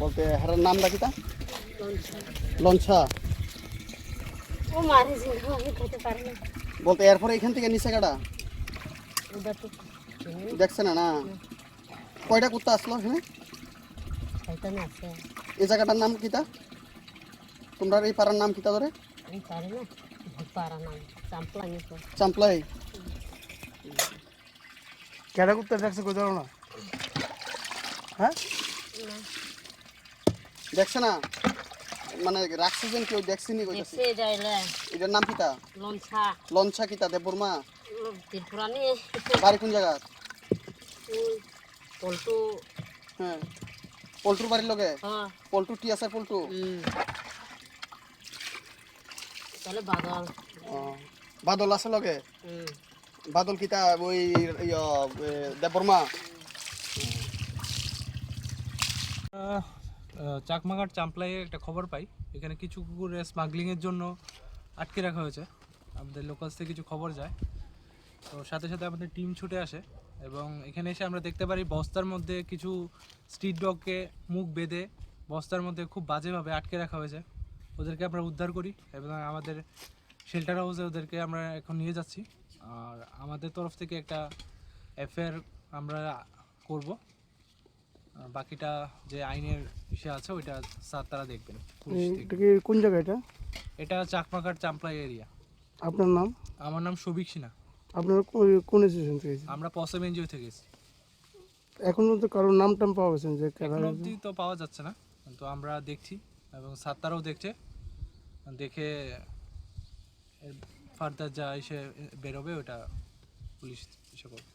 বলতে হারার নাম ডাকিতা লঞ্চা ও মারে জিন্দা আমি খেতে পারি না বলতে এরপরে এখান থেকে নিচে কাটা দেখছে না না কয়টা কুত্তা আসলো এখানে শয়তান আছে এই জায়গাটার নাম কিতা তোমরা এই পাড়ার নাম কিতা ধরে আমি পারি না পারা না চাম্পলানি তো চাম্পলাই কেডা কুত্তা দেখছে কই জানো না হ্যাঁ দেখছে না মানে রাখছে যেন কেউ দেখছিনি কইতাছি দেখছে যাইলে এটার নাম কিতা লঞ্চা লঞ্চা কিতা দেববর্মা ত্রিপুরানি বাড়ি কোন জায়গা পল্টু হ্যাঁ পল্টুর বাড়ির লগে হ্যাঁ পল্টু টি আছে পল্টু তাহলে বাদল বাদল আছে লগে বাদল কিতা ওই দেববর্মা চাকমাঘাট চাম্পলাইয়ে একটা খবর পাই এখানে কিছু কুকুর স্মাগলিংয়ের জন্য আটকে রাখা হয়েছে আমাদের লোকালস থেকে কিছু খবর যায় তো সাথে সাথে আমাদের টিম ছুটে আসে এবং এখানে এসে আমরা দেখতে পারি বস্তার মধ্যে কিছু স্ট্রিট ডগকে মুখ বেঁধে বস্তার মধ্যে খুব বাজেভাবে আটকে রাখা হয়েছে ওদেরকে আমরা উদ্ধার করি এবং আমাদের শেল্টার হাউসে ওদেরকে আমরা এখন নিয়ে যাচ্ছি আর আমাদের তরফ থেকে একটা এফআইআর আমরা করব বাকিটা যে আইনের বিষয় আছে ওইটা স্যার তারা দেখবেন পুলিশ দেখবে। কোন জায়গা এটা এটা চাকমাঘাট চাম্পলাই এরিয়া আপনার নাম আমার নাম সবিক সিনহা আপনার কোন স্টেশন থেকে এসেছেন? আমরা পসেম এনজিও থেকে এসেছি এখন পর্যন্ত কারোর নাম টাম পাওয়া গেছে যে এখন অবধি তো পাওয়া যাচ্ছে না কিন্তু আমরা দেখছি এবং স্যার তারাও দেখছে দেখে ফার্দার যা এসে বেরোবে ওটা পুলিশ এসে করবে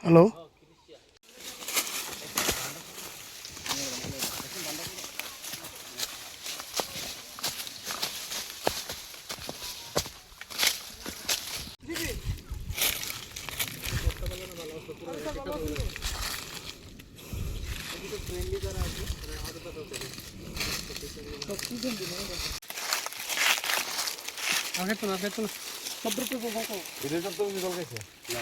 হ্যালো আগে তো সব রূপে বলবো এটা তো তুমি জল গেছে না